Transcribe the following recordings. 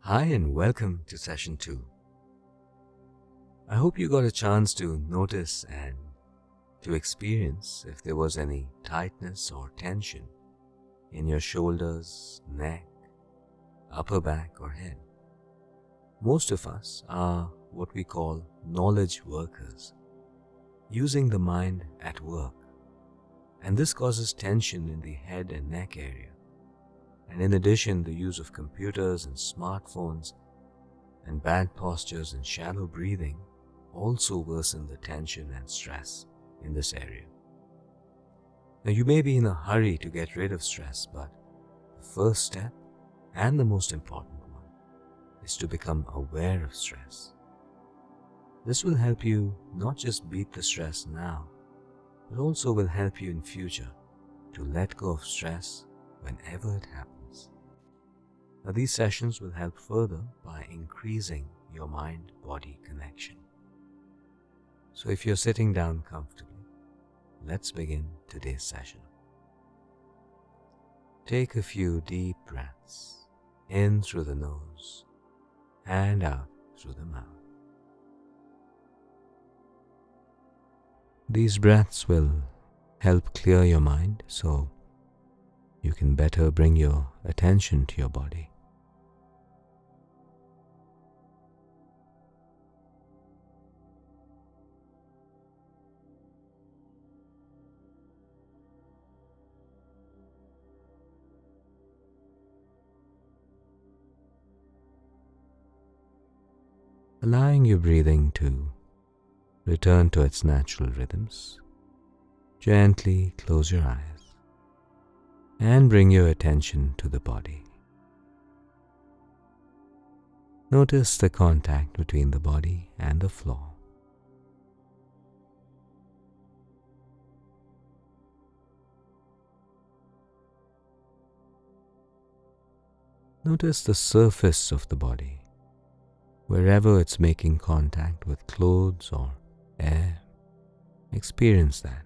Hi and welcome to session 2. I hope you got a chance to notice and to experience if there was any tightness or tension in your shoulders, neck, upper back or head. Most of us are what we call knowledge workers, using the mind at work, and this causes tension in the head and neck area. And in addition, the use of computers and smartphones and bad postures and shallow breathing also worsen the tension and stress in this area. Now, you may be in a hurry to get rid of stress, but the first step and the most important one is to become aware of stress. This will help you not just beat the stress now, but also will help you in future to let go of stress whenever it happens. Now, these sessions will help further by increasing your mind-body connection. So if you're sitting down comfortably, let's begin today's session. Take a few deep breaths in through the nose and out through the mouth. These breaths will help clear your mind so you can better bring your attention to your body. Allowing your breathing to return to its natural rhythms, gently close your eyes and bring your attention to the body. Notice the contact between the body and the floor. Notice the surface of the body, wherever it's making contact with clothes or air. Experience that.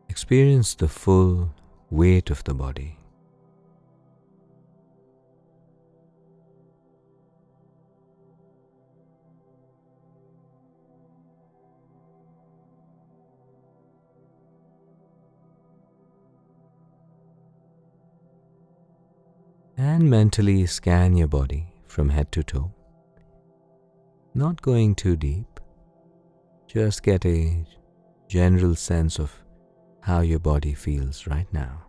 Experience the full weight of the body. And mentally scan your body from head to toe. Not going too deep, just get a general sense of how your body feels right now.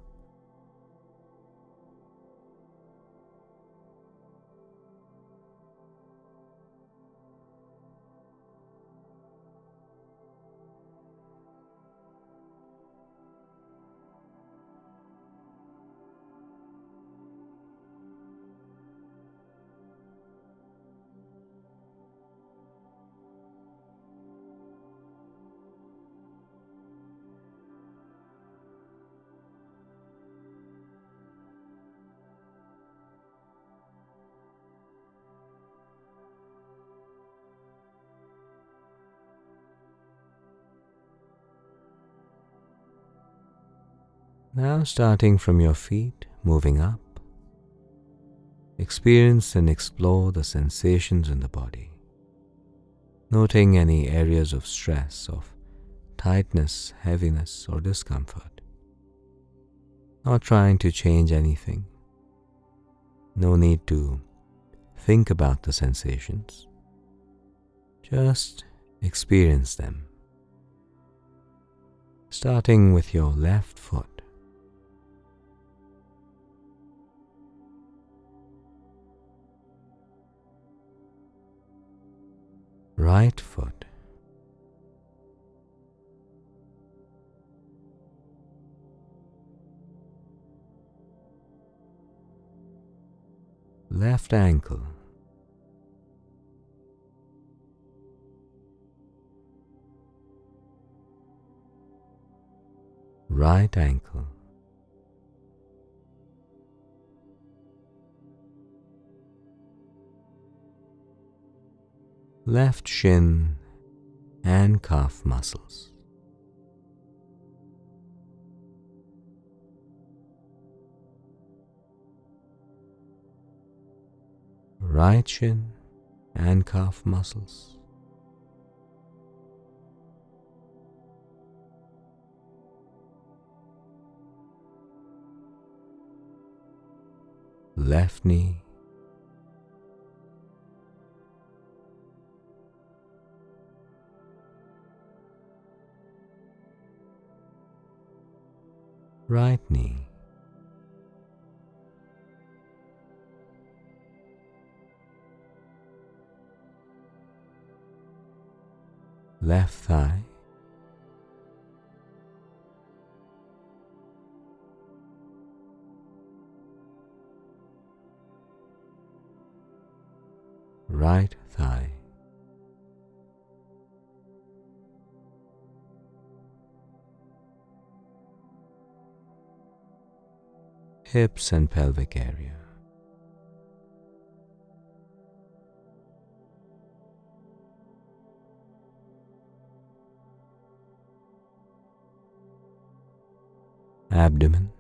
Now starting from your feet, moving up, experience and explore the sensations in the body, noting any areas of stress, of tightness, heaviness or discomfort. Not trying to change anything. No need to think about the sensations. Just experience them. Starting with your left foot. Right foot. Left ankle. Right ankle. left shin and calf muscles, right shin and calf muscles, left knee, right knee, left thigh, right thigh, hips and pelvic area, abdomen,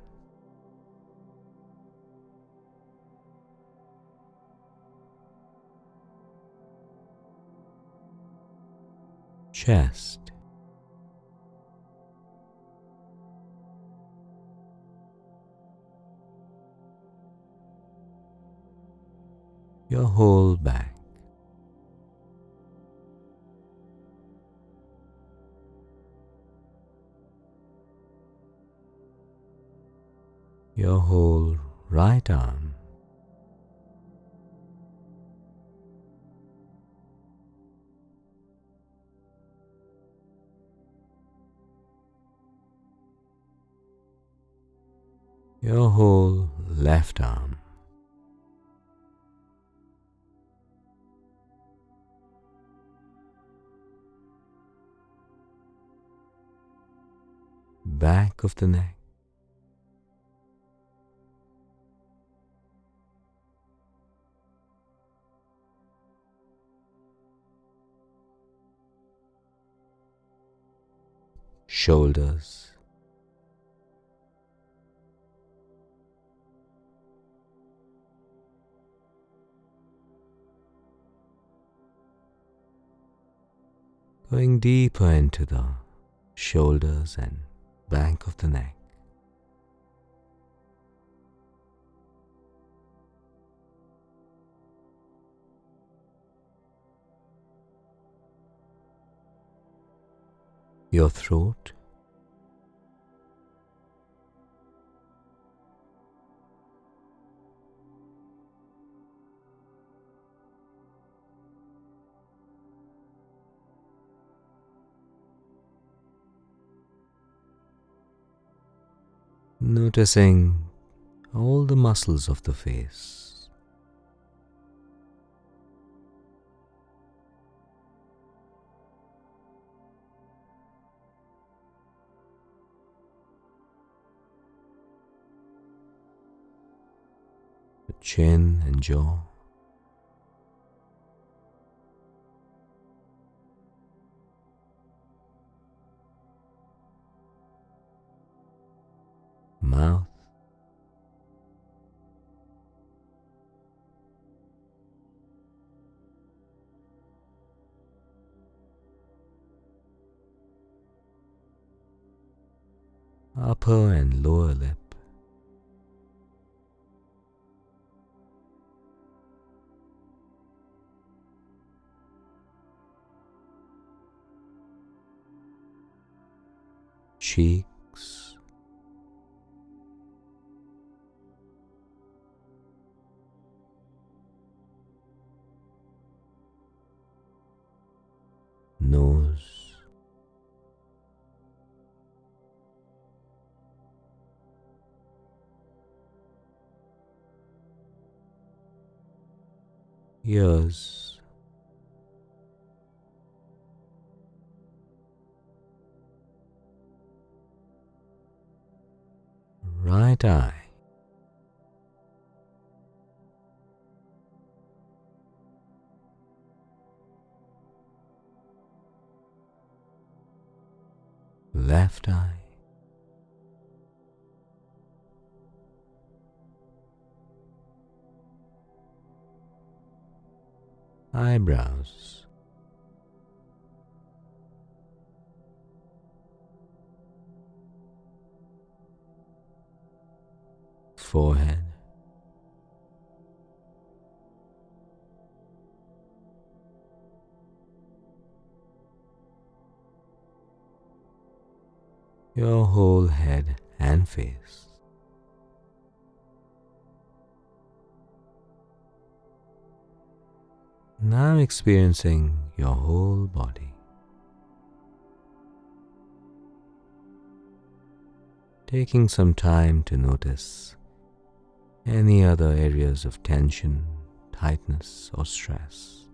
chest, your whole back, your whole right arm, your whole left arm, back of the neck, shoulders, going deeper into the shoulders and back of the neck, your throat, noticing all the muscles of the face, the chin and jaw, mouth, upper and lower lip, cheeks, nose, ears, right eye, left eye, eyebrows, forehead, your whole head and face. Now experiencing your whole body. Taking some time to notice any other areas of tension, tightness, or stress.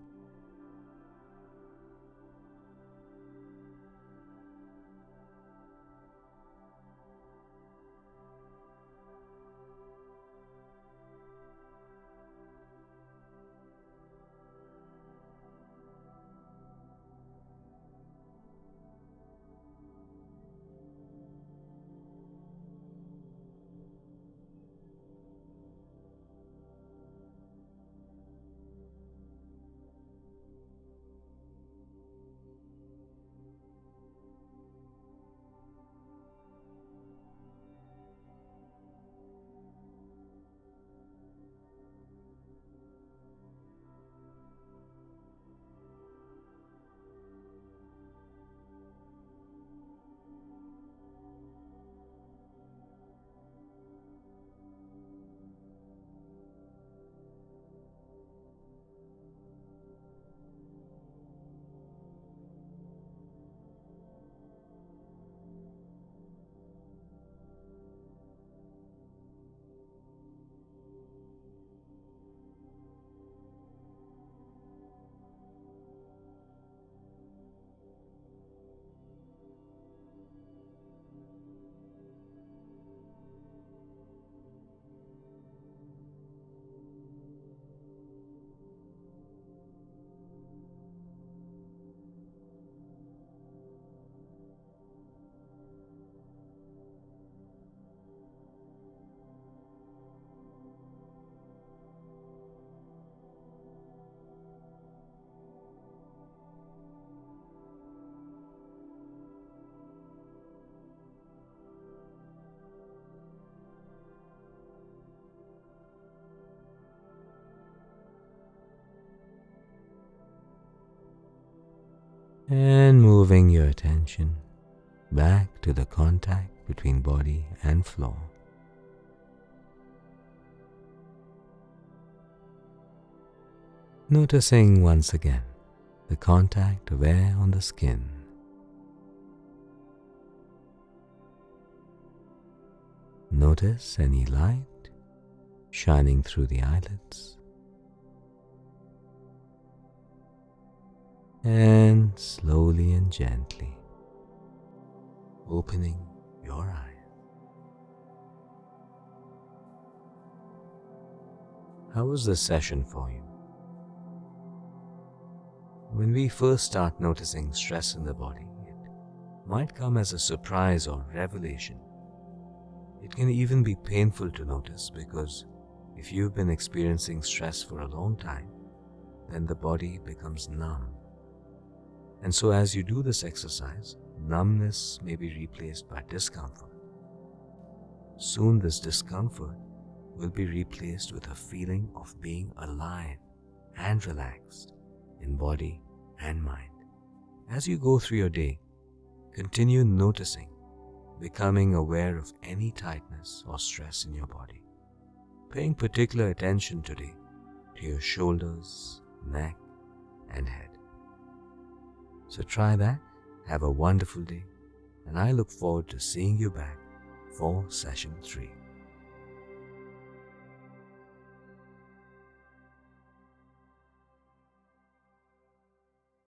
And moving your attention back to the contact between body and floor. Noticing once again the contact of air on the skin. Notice any light shining through the eyelids. And slowly and gently opening your eyes. How was this session for you? When we first start noticing stress in the body, it might come as a surprise or revelation. It can even be painful to notice because if you've been experiencing stress for a long time, then the body becomes numb. And so as you do this exercise, numbness may be replaced by discomfort. Soon this discomfort will be replaced with a feeling of being alive and relaxed in body and mind. As you go through your day, continue noticing, becoming aware of any tightness or stress in your body. Paying particular attention today to your shoulders, neck, and head. So try that, have a wonderful day, and I look forward to seeing you back for session 3.